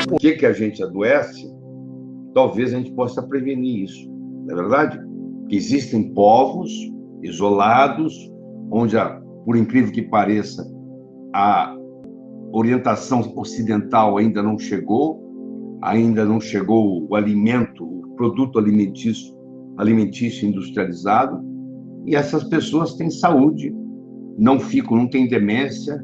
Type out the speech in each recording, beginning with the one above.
Por que a gente adoece? Talvez a gente possa prevenir isso, não é verdade? Que existem povos isolados, onde, por incrível que pareça, a orientação ocidental ainda não chegou o alimento, o produto alimentício industrializado, e essas pessoas têm saúde, não têm demência,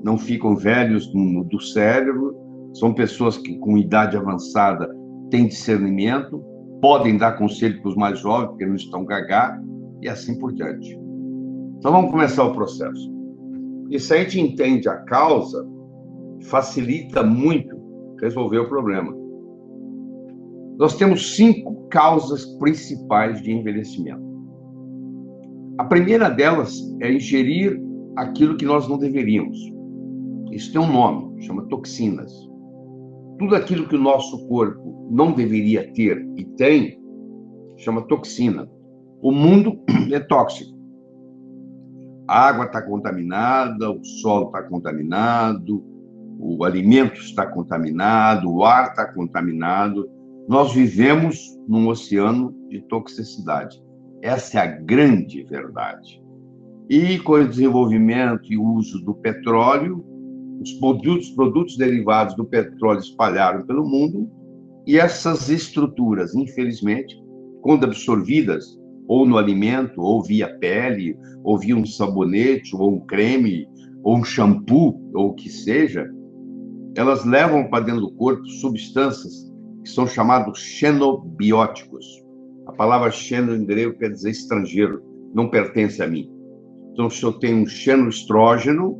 não ficam velhos do cérebro, são pessoas que, com idade avançada, têm discernimento, podem dar conselho para os mais jovens, porque não estão gagá, e assim por diante. Então, vamos começar o processo. E se a gente entende a causa, facilita muito resolver o problema. Nós temos 5 causas principais de envelhecimento. A primeira delas é ingerir aquilo que nós não deveríamos. Isso tem um nome, chama toxinas. Tudo aquilo que o nosso corpo não deveria ter e tem, chama toxina. O mundo é tóxico. A água está contaminada, o solo está contaminado, o alimento está contaminado, o ar está contaminado. Nós vivemos num oceano de toxicidade. Essa é a grande verdade. E com o desenvolvimento e o uso do petróleo, os produtos derivados do petróleo espalharam pelo mundo, e essas estruturas, infelizmente, quando absorvidas, ou no alimento, ou via pele, ou via um sabonete, ou um creme, ou um shampoo, ou o que seja, elas levam para dentro do corpo substâncias que são chamados xenobióticos. A palavra xeno em grego quer dizer estrangeiro, não pertence a mim. Então, se eu tenho um xenoestrógeno,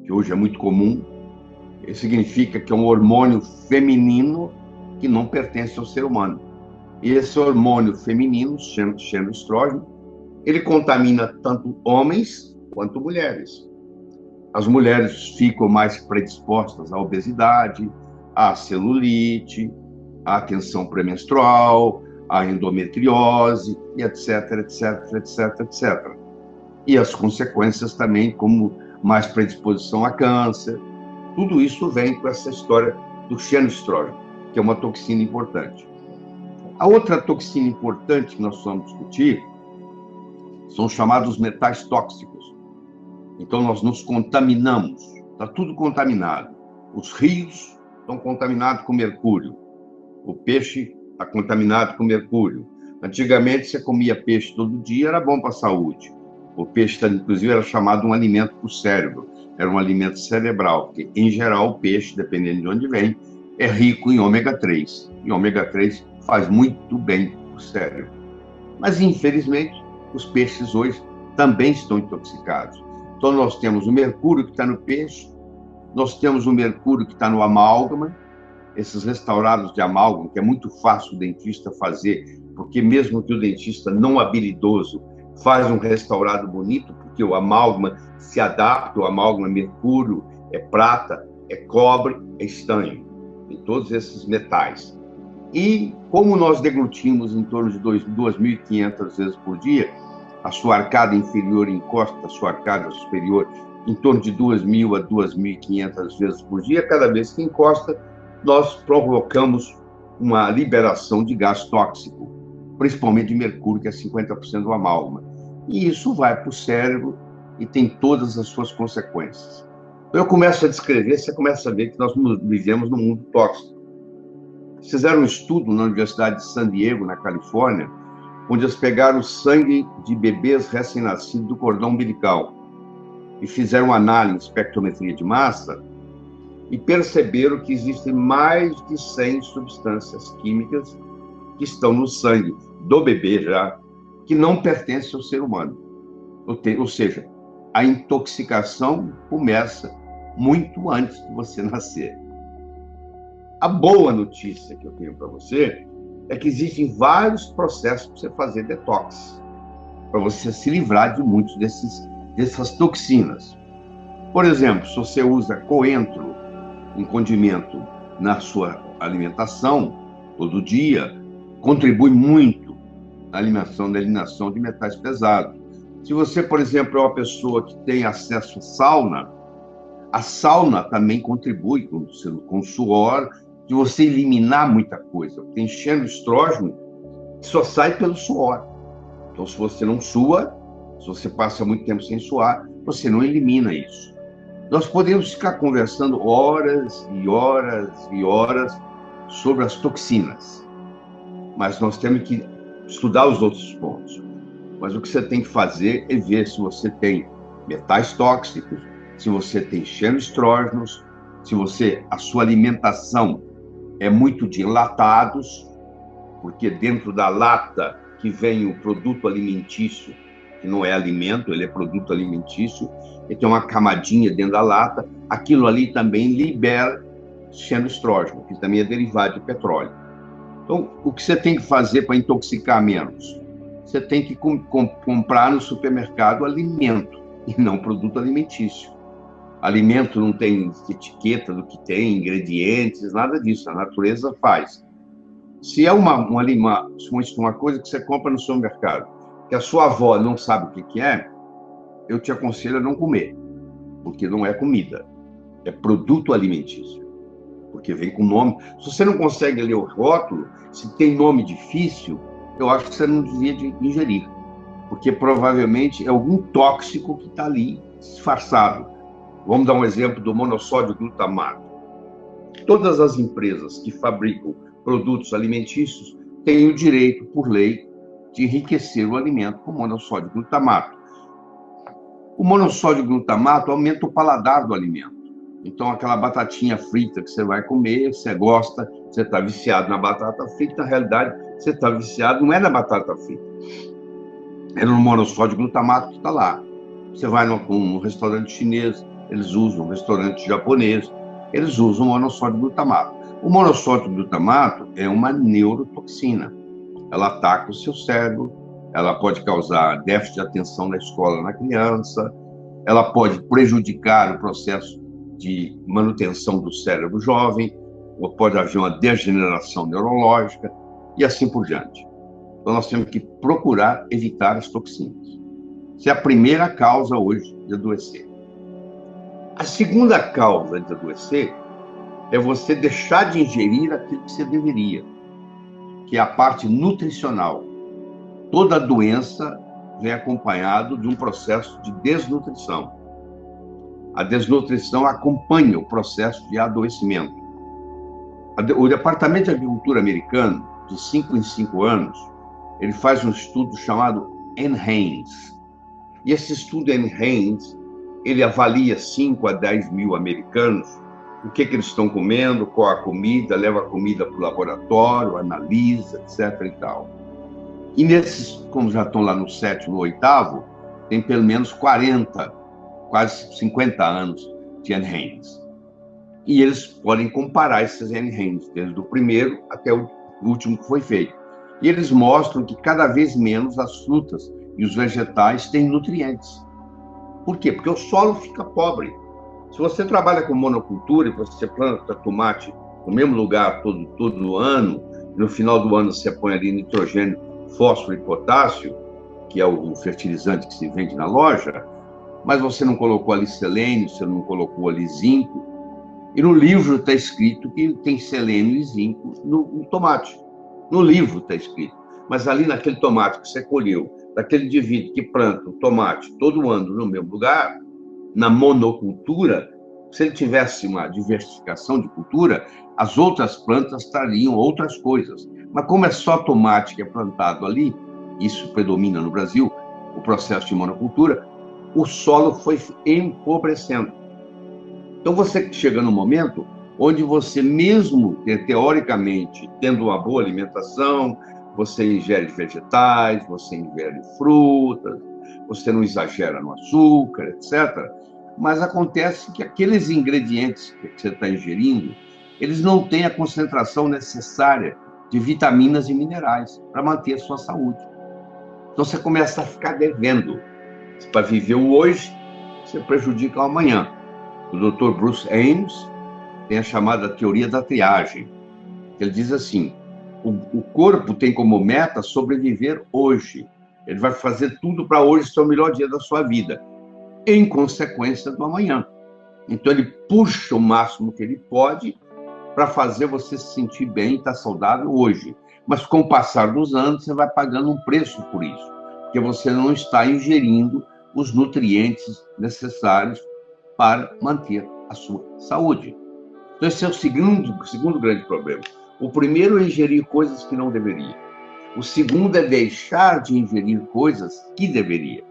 que hoje é muito comum, isso significa que é um hormônio feminino que não pertence ao ser humano. E esse hormônio feminino, xenoestrógeno, ele contamina tanto homens quanto mulheres. As mulheres ficam mais predispostas à obesidade, à celulite, à tensão pré-menstrual, à endometriose, e etc, etc, etc, etc. E as consequências também, como mais predisposição a câncer. Tudo isso vem com essa história do xenoestrógeno, que é uma toxina importante. A outra toxina importante que nós vamos discutir são chamados metais tóxicos. Então, nós nos contaminamos, está tudo contaminado. Os rios estão contaminados com mercúrio, o peixe está contaminado com mercúrio. Antigamente, você comia peixe todo dia, era bom para a saúde. O peixe, inclusive, era chamado um alimento para o cérebro, era um alimento cerebral, porque, em geral, o peixe, dependendo de onde vem, é rico em ômega 3. E ômega 3 faz muito bem para o cérebro. Mas, infelizmente, os peixes hoje também estão intoxicados. Então, nós temos o mercúrio que está no peixe, nós temos o mercúrio que está no amálgama, esses restaurados de amálgama, que é muito fácil o dentista fazer, porque mesmo que o dentista não habilidoso faz um restaurado bonito, porque o amálgama se adapta, o amálgama é mercúrio, é prata, é cobre, é estanho, tem todos esses metais. E como nós deglutimos em torno de 2.500 vezes por dia, a sua arcada inferior encosta a sua arcada superior em torno de 2.000 a 2.500 vezes por dia, cada vez que encosta, nós provocamos uma liberação de gás tóxico, principalmente de mercúrio, que é 50% do amálgama. E isso vai para o cérebro e tem todas as suas consequências. Então, eu começo a descrever, você começa a ver que nós vivemos num mundo tóxico. Fizeram um estudo na Universidade de San Diego, na Califórnia, onde eles pegaram o sangue de bebês recém-nascidos do cordão umbilical e fizeram análise, espectrometria de massa, e perceberam que existem mais de 100 substâncias químicas que estão no sangue do bebê já, que não pertencem ao ser humano. Ou seja, a intoxicação começa muito antes de você nascer. A boa notícia que eu tenho para você é que existem vários processos para você fazer detox, para você se livrar de muitos dessas toxinas. Por exemplo, se você usa coentro, um condimento, na sua alimentação, todo dia, contribui muito na eliminação de metais pesados. Se você, por exemplo, é uma pessoa que tem acesso à sauna, a sauna também contribui com suor de você eliminar muita coisa. Porque enchendo estrógeno, só sai pelo suor. Então, se você não sua, se você passa muito tempo sem suar, você não elimina isso. Nós podemos ficar conversando horas e horas e horas sobre as toxinas, mas nós temos que estudar os outros pontos. Mas o que você tem que fazer é ver se você tem metais tóxicos, se você tem xenoestrógenos, se a sua alimentação é muito de enlatados, porque dentro da lata que vem o produto alimentício, que não é alimento, ele é produto alimentício, ele tem uma camadinha dentro da lata, aquilo ali também libera xenoestrógeno, que também é derivado de petróleo. Então, o que você tem que fazer para intoxicar menos? Você tem que comprar no supermercado alimento, e não produto alimentício. Alimento não tem etiqueta do que tem, ingredientes, nada disso, a natureza faz. Se é uma coisa que você compra no supermercado, que a sua avó não sabe o que é, eu te aconselho a não comer, porque não é comida, é produto alimentício, porque vem com nome. Se você não consegue ler o rótulo, se tem nome difícil, eu acho que você não devia ingerir, porque provavelmente é algum tóxico que está ali disfarçado. Vamos dar um exemplo do monossódio glutamato. Todas as empresas que fabricam produtos alimentícios têm o direito, por lei, de enriquecer o alimento com monossódio glutamato. O monossódio glutamato aumenta o paladar do alimento. Então, aquela batatinha frita que você vai comer, você gosta, você está viciado na batata frita, na realidade, você está viciado, não é na batata frita, é no monossódio glutamato que está lá. Você vai num restaurante chinês, eles usam, um restaurante japonês, eles usam monossódio glutamato. O monossódio glutamato é uma neurotoxina. Ela ataca o seu cérebro, ela pode causar déficit de atenção na escola na criança, ela pode prejudicar o processo de manutenção do cérebro jovem, ou pode haver uma degeneração neurológica, e assim por diante. Então, nós temos que procurar evitar as toxinas. Essa é a primeira causa hoje de adoecer. A segunda causa de adoecer é você deixar de ingerir aquilo que você deveria, que é a parte nutricional. Toda doença vem acompanhado de um processo de desnutrição. A desnutrição acompanha o processo de adoecimento. O Departamento de Agricultura americano, de 5 em 5 anos, ele faz um estudo chamado NHANES. E esse estudo NHANES, ele avalia 5 a 10 mil americanos, o que eles estão comendo, qual a comida, leva a comida para o laboratório, analisa, etc. e tal. E nesses, como já estão lá no 7º, no 8º, tem pelo menos 40, quase 50 anos de NHANES. E eles podem comparar esses NHANES, desde o primeiro até o último que foi feito. E eles mostram que cada vez menos as frutas e os vegetais têm nutrientes. Por quê? Porque o solo fica pobre. Se você trabalha com monocultura e você planta tomate no mesmo lugar todo ano, no final do ano você põe ali nitrogênio, fósforo e potássio, que é o fertilizante que se vende na loja, mas você não colocou ali selênio, você não colocou ali zinco. E no livro está escrito que tem selênio e zinco no tomate. No livro está escrito. Mas ali naquele tomate que você colheu, daquele indivíduo que planta o tomate todo ano no mesmo lugar, na monocultura, se ele tivesse uma diversificação de cultura, as outras plantas trariam outras coisas. Mas como é só tomate que é plantado ali, isso predomina no Brasil, o processo de monocultura, o solo foi empobrecendo. Então você chega num momento onde você mesmo, teoricamente, tendo uma boa alimentação, você ingere vegetais, você ingere frutas, você não exagera no açúcar, etc. Mas acontece que aqueles ingredientes que você está ingerindo, eles não têm a concentração necessária de vitaminas e minerais para manter a sua saúde. Então você começa a ficar devendo. Para viver o hoje, você prejudica o amanhã. O Dr. Bruce Ames tem a chamada teoria da triagem. Ele diz assim: o corpo tem como meta sobreviver hoje. Ele vai fazer tudo para hoje ser o melhor dia da sua vida, em consequência do amanhã. Então ele puxa o máximo que ele pode para fazer você se sentir bem e estar saudável hoje. Mas com o passar dos anos, você vai pagando um preço por isso, porque você não está ingerindo os nutrientes necessários para manter a sua saúde. Então, esse é o segundo grande problema. O primeiro é ingerir coisas que não deveria. O segundo é deixar de ingerir coisas que deveria.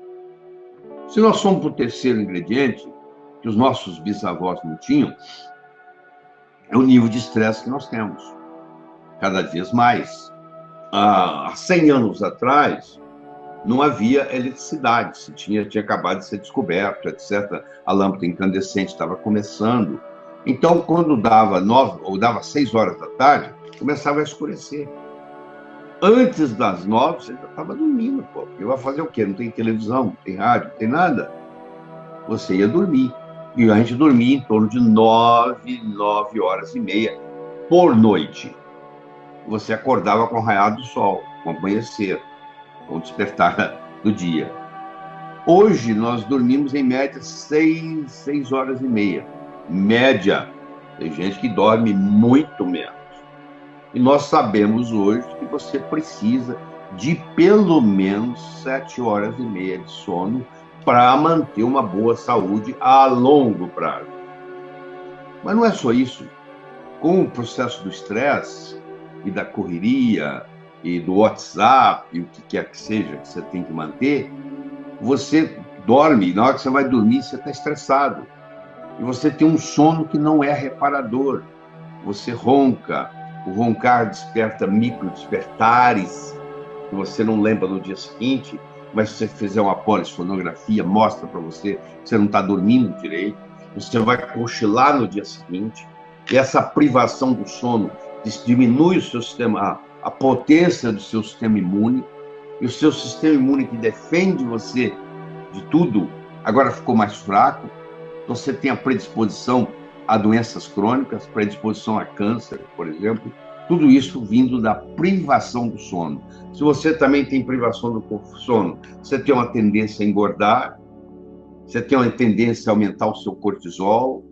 Se nós somos para o terceiro ingrediente, que os nossos bisavós não tinham, é o nível de estresse que nós temos, cada vez mais. Há 100 anos atrás, não havia eletricidade, tinha acabado de ser descoberto, etc. A lâmpada incandescente estava começando. Então, quando dava 9 ou dava 6 horas da tarde, começava a escurecer. Antes das 9, você já estava dormindo, pô. Porque vai fazer o quê? Não tem televisão, não tem rádio, não tem nada. Você ia dormir. E a gente dormia em torno de 9 horas e meia por noite. Você acordava com o raiar do sol, com o amanhecer, com o despertar do dia. Hoje, nós dormimos em média 6 horas e meia. Média. Tem gente que dorme muito menos. E nós sabemos hoje que você precisa de pelo menos 7 horas e meia de sono para manter uma boa saúde a longo prazo. Mas não é só isso. Com o processo do estresse e da correria e do WhatsApp e o que quer que seja que você tem que manter, você dorme, e na hora que você vai dormir, você está estressado. E você tem um sono que não é reparador. Você ronca, o roncar desperta microdespertares, que você não lembra no dia seguinte, mas se você fizer uma polissonografia, mostra para você que você não está dormindo direito, você vai cochilar no dia seguinte, e essa privação do sono diminui o seu sistema, a potência do seu sistema imune, e o seu sistema imune que defende você de tudo, agora ficou mais fraco. Você tem a predisposição a doenças crônicas, predisposição a câncer, por exemplo, tudo isso vindo da privação do sono. Se você também tem privação do sono, você tem uma tendência a engordar, você tem uma tendência a aumentar o seu cortisol,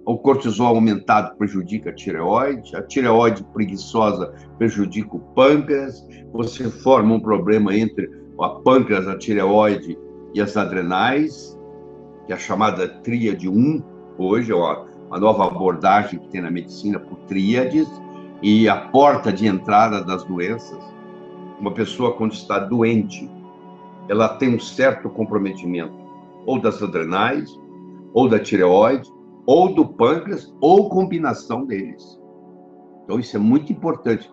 o cortisol aumentado prejudica a tireoide preguiçosa prejudica o pâncreas, você forma um problema entre a pâncreas, a tireoide e as adrenais, que é a chamada tríade 1, hoje é uma nova abordagem que tem na medicina por tríades, e a porta de entrada das doenças. Uma pessoa, quando está doente, ela tem um certo comprometimento, ou das adrenais, ou da tireoide, ou do pâncreas, ou combinação deles. Então, isso é muito importante.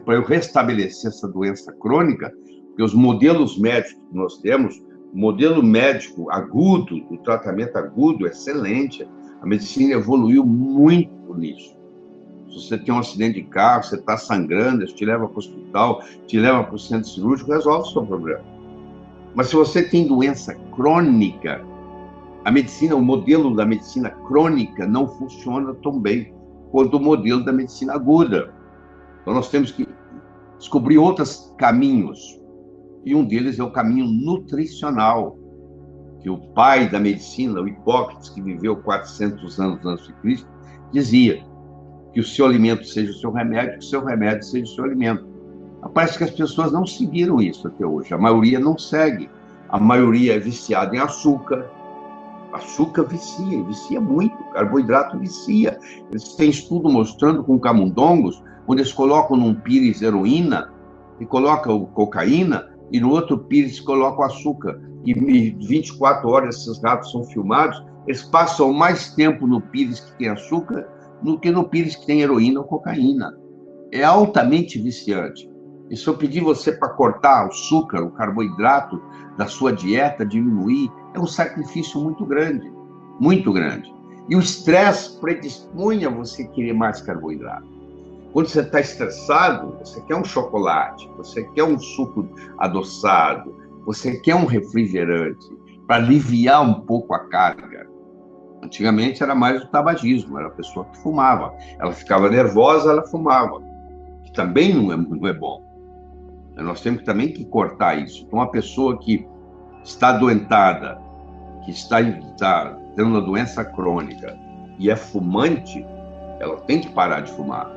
Para eu restabelecer essa doença crônica, porque os modelos médicos que nós temos, o modelo médico agudo, do tratamento agudo, é excelente. A medicina evoluiu muito nisso. Se você tem um acidente de carro, você está sangrando, eles te levam para o hospital, te levam para o centro cirúrgico, resolve o seu problema. Mas se você tem doença crônica, a medicina, o modelo da medicina crônica não funciona tão bem quanto o modelo da medicina aguda. Então nós temos que descobrir outros caminhos. E um deles é o caminho nutricional, que o pai da medicina, o Hipócrates, que viveu 400 anos antes de Cristo, dizia que o seu alimento seja o seu remédio, que o seu remédio seja o seu alimento. Parece que as pessoas não seguiram isso até hoje. A maioria não segue. A maioria é viciada em açúcar. Açúcar vicia muito. Carboidrato vicia. Eles têm estudo mostrando com camundongos, onde eles colocam num pires heroína e colocam cocaína, e no outro pires colocam açúcar. E 24 horas esses ratos são filmados, eles passam mais tempo no pires que tem açúcar do que no pires que tem heroína ou cocaína. É altamente viciante. E se eu pedir você para cortar o açúcar, o carboidrato da sua dieta, diminuir, é um sacrifício muito grande, muito grande. E o estresse predispõe a você querer mais carboidrato. Quando você está estressado, você quer um chocolate, você quer um suco adoçado, você quer um refrigerante para aliviar um pouco a carga. Antigamente era mais o tabagismo, era a pessoa que fumava. Ela ficava nervosa, ela fumava, que também não é bom. Nós temos também que cortar isso. Então, uma pessoa que está adoentada, que está tendo uma doença crônica e é fumante, Ela tem que parar de fumar.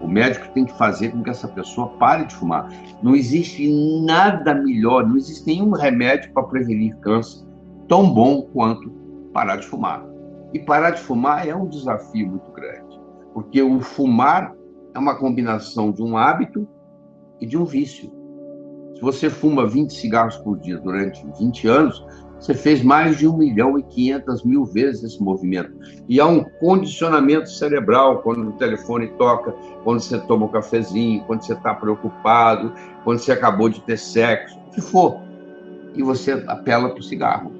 O médico tem que fazer com que essa pessoa pare de fumar. Não existe nada melhor, não existe nenhum remédio para prevenir câncer tão bom quanto parar de fumar. E parar de fumar é um desafio muito grande, porque o fumar é uma combinação de um hábito e de um vício. Se você fuma 20 cigarros por dia durante 20 anos, você fez mais de 1.500.000 vezes esse movimento. E há um condicionamento cerebral quando o telefone toca, quando você toma um cafezinho, quando você está preocupado, quando você acabou de ter sexo, o que for. E você apela para o cigarro.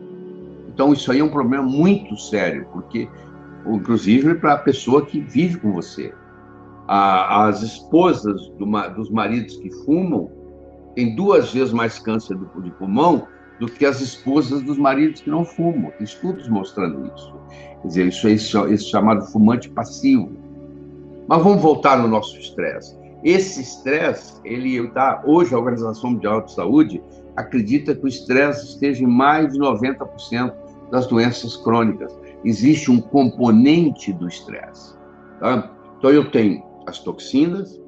Então, isso aí é um problema muito sério, porque, inclusive, para a pessoa que vive com você. As esposas dos maridos que fumam têm 2 vezes mais câncer de pulmão do que as esposas dos maridos que não fumam. Tem estudos mostrando isso. Quer dizer, isso é chamado fumante passivo. Mas vamos voltar no nosso estresse. Esse estresse, hoje a Organização Mundial de Saúde acredita que o estresse esteja em mais de 90% das doenças crônicas. Existe um componente do estresse. Tá? Então, eu tenho as toxinas,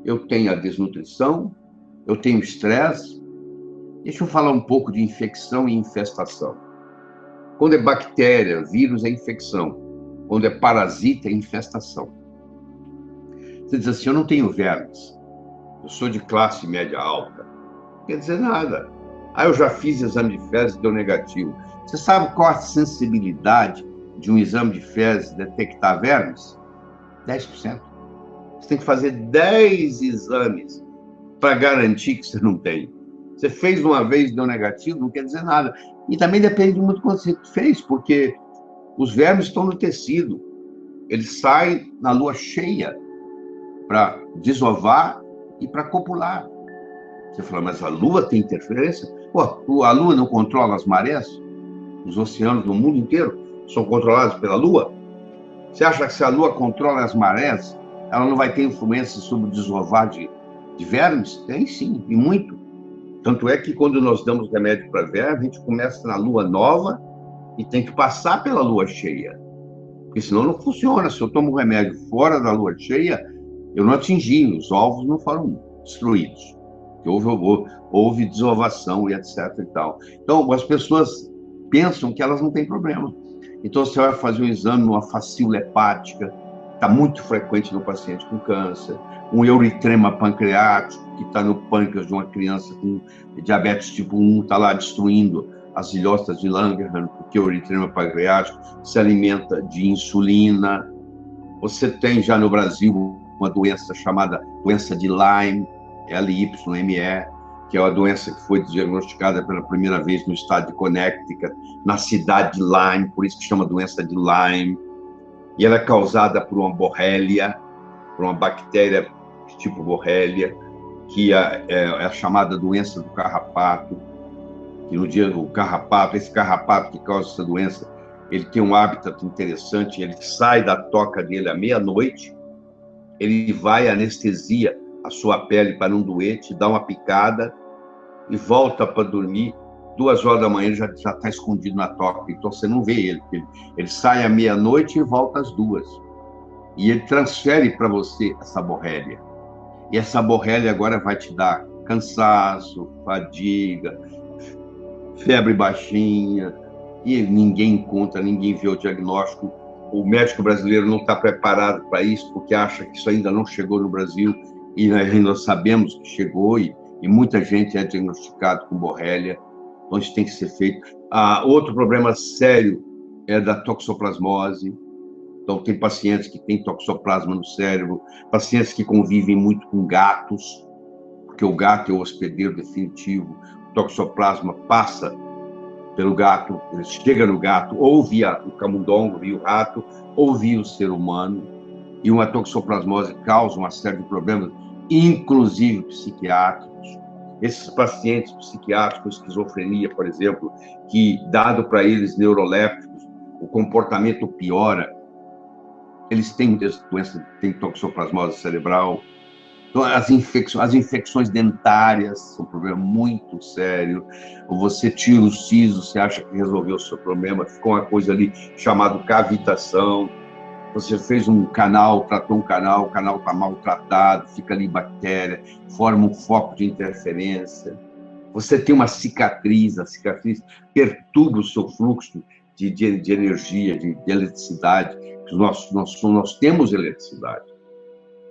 eu tenho a desnutrição, eu tenho estresse. Deixa eu falar um pouco de infecção e infestação. Quando é bactéria, vírus, é infecção. Quando é parasita, é infestação. Você diz assim, eu não tenho vermes, eu sou de classe média alta. Não quer dizer nada. Eu já fiz exame de fezes e deu negativo. Você sabe qual a sensibilidade de um exame de fezes detectar vermes? 10%. Você tem que fazer 10 exames para garantir que você não tem. Você fez uma vez e deu negativo, não quer dizer nada. E também depende muito do quanto você fez, porque os vermes estão no tecido. Eles saem na lua cheia para desovar e para copular. Você fala, mas a lua tem interferência? Pô, a lua não controla as marés? Os oceanos do mundo inteiro são controlados pela lua? Você acha que se a lua controla as marés, ela não vai ter influência sobre o desovar de vermes? Tem sim, e muito. Tanto é que quando nós damos remédio para verme, a gente começa na lua nova e tem que passar pela lua cheia. Porque senão não funciona. Se eu tomo um remédio fora da lua cheia, eu não atingi, os ovos não foram destruídos. Houve desovação e etc. e tal. Então, as pessoas pensam que elas não têm problema. Então, você vai fazer um exame numa facíula hepática, está muito frequente no paciente com câncer, um euritrema pancreático, que está no pâncreas de uma criança com diabetes tipo 1, está lá destruindo as ilhotas de Langerhans, porque o euritrema pancreático se alimenta de insulina. Você tem já no Brasil uma doença chamada doença de Lyme, Lyme, que é uma doença que foi diagnosticada pela primeira vez no estado de Connecticut, na cidade de Lyme, por isso que chama doença de Lyme. E ela é causada por uma borrelia, por uma bactéria tipo borrelia, que é a chamada doença do carrapato, que no dia do carrapato, esse carrapato que causa essa doença, ele tem um hábitat interessante, ele sai da toca dele à meia-noite, ele vai anestesia a sua pele para não doer, te dá uma picada e volta para dormir. 2 horas da manhã ele já está escondido na toca, então você não vê ele. Ele sai à meia-noite e volta às 2. E ele transfere para você essa borrelia. E essa borrelia agora vai te dar cansaço, fadiga, febre baixinha, e ninguém encontra, ninguém vê o diagnóstico. O médico brasileiro não está preparado para isso, porque acha que isso ainda não chegou no Brasil, e nós sabemos que chegou, e muita gente é diagnosticado com borrelia, então isso tem que ser feito. Outro problema sério é da toxoplasmose. Então, tem pacientes que têm toxoplasma no cérebro, pacientes que convivem muito com gatos, porque o gato é o hospedeiro definitivo, o toxoplasma passa pelo gato, ele chega no gato, ou via o camundongo, via o rato, ou via o ser humano, e uma toxoplasmose causa uma série de problemas, inclusive psiquiátricos. Esses pacientes psiquiátricos, esquizofrenia, por exemplo, que, dado para eles neurolépticos, o comportamento piora, eles têm doença, têm toxoplasmose cerebral. Então, as infecções dentárias são um problema muito sério. Você tira o siso, você acha que resolveu o seu problema, ficou uma coisa ali chamada cavitação. você fez um canal, tratou um canal, o canal está maltratado, fica ali bactéria, forma um foco de interferência. Você tem uma cicatriz, a cicatriz perturba o seu fluxo de energia, de eletricidade. Nós temos eletricidade.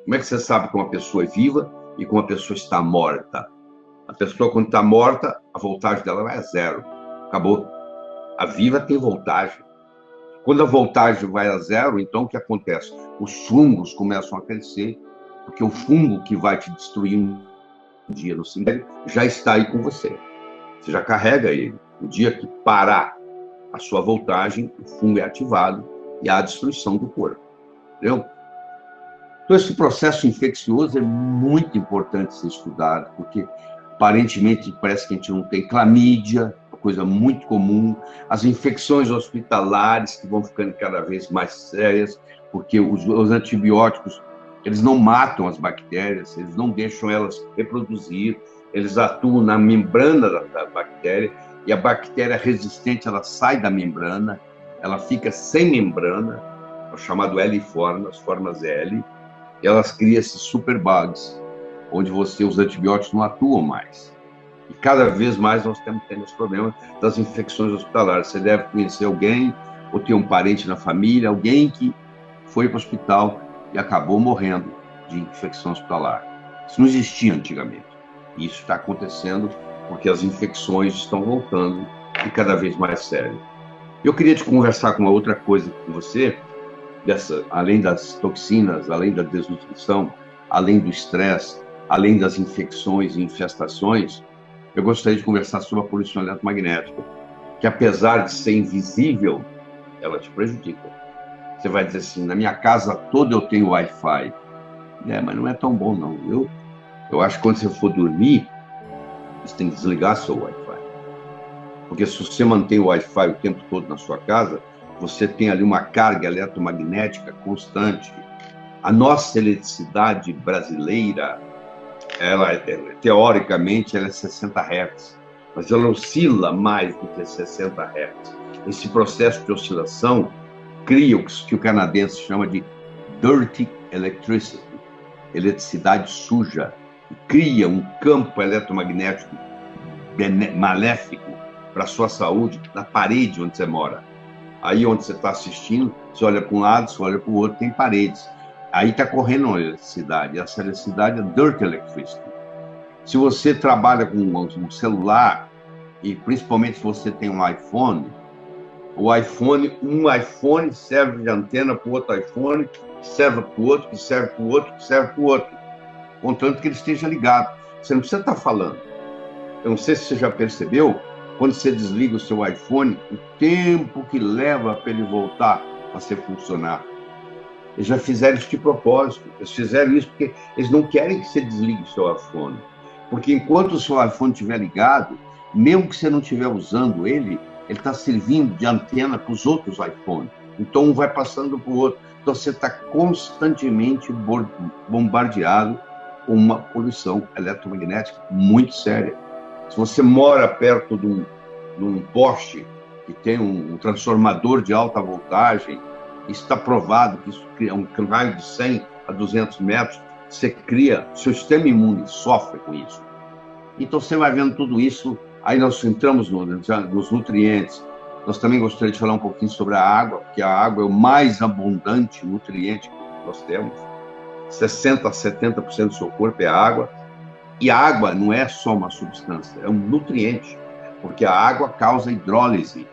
Como é que você sabe que uma pessoa é viva e que uma pessoa está morta? A pessoa, quando está morta, a voltagem dela vai a zero. Acabou. A viva tem voltagem. Quando a voltagem vai a zero, então o que acontece? Os fungos começam a crescer, porque o fungo que vai te destruir um dia no cemitério já está aí com você. Você já carrega ele. O dia que parar a sua voltagem, o fungo é ativado e há a destruição do corpo. Entendeu? Então, esse processo infeccioso é muito importante ser estudado, porque aparentemente parece que a gente não tem clamídia, uma coisa muito comum, as infecções hospitalares que vão ficando cada vez mais sérias, porque os antibióticos, eles não matam as bactérias, eles não deixam elas reproduzir, eles atuam na membrana da bactéria, e a bactéria resistente, ela sai da membrana, ela fica sem membrana, é o chamado L-forma, as formas L, e elas criam esses superbugs, onde os antibióticos não atuam mais. E cada vez mais nós estamos tendo esse problema das infecções hospitalares. Você deve conhecer alguém, ou ter um parente na família, alguém que foi para o hospital e acabou morrendo de infecção hospitalar. Isso não existia antigamente. E isso está acontecendo porque as infecções estão voltando e cada vez mais sério. Eu queria te conversar com uma outra coisa com você, além das toxinas, além da desnutrição, além do estresse, além das infecções e infestações, eu gostaria de conversar sobre a poluição eletromagnética, que apesar de ser invisível, ela te prejudica. Você vai dizer assim, na minha casa toda eu tenho Wi-Fi. Mas não é tão bom, não. Eu acho que quando você for dormir, você tem que desligar seu Wi-Fi. Porque se você mantém o Wi-Fi o tempo todo na sua casa, você tem ali uma carga eletromagnética constante. A nossa eletricidade brasileira, teoricamente, ela é 60 Hz, mas ela oscila mais do que 60 Hz. Esse processo de oscilação cria o que o canadense chama de dirty electricity, eletricidade suja, e cria um campo eletromagnético maléfico para a sua saúde na parede onde você mora. Aí onde você está assistindo, você olha para um lado, você olha para o outro, tem paredes. Aí está correndo uma eletricidade. Essa eletricidade é dirty electricity. Se você trabalha com um celular, e principalmente se você tem um iPhone, um iPhone serve de antena para o outro iPhone, que serve para o outro, que serve para o outro, que serve para o outro. Contanto que ele esteja ligado. Você não precisa estar falando. Eu não sei se você já percebeu, quando você desliga o seu iPhone, o tempo que leva para ele voltar a ser funcionar. Eles já fizeram isso de propósito. Eles fizeram isso porque eles não querem que você desligue o seu iPhone. Porque enquanto o seu iPhone estiver ligado, mesmo que você não estiver usando ele está servindo de antena para os outros iPhones. Então, um vai passando para o outro. Então, você está constantemente bombardeado com uma poluição eletromagnética muito séria. Se você mora perto de um poste que tem um transformador de alta voltagem, está provado que isso cria um raio de 100 a 200 metros, seu sistema imune sofre com isso. Então, você vai vendo tudo isso, aí nós entramos nos nutrientes. Nós também gostaríamos de falar um pouquinho sobre a água, porque a água é o mais abundante nutriente que nós temos. 60% a 70% do seu corpo é água. E a água não é só uma substância, é um nutriente, porque a água causa hidrólise.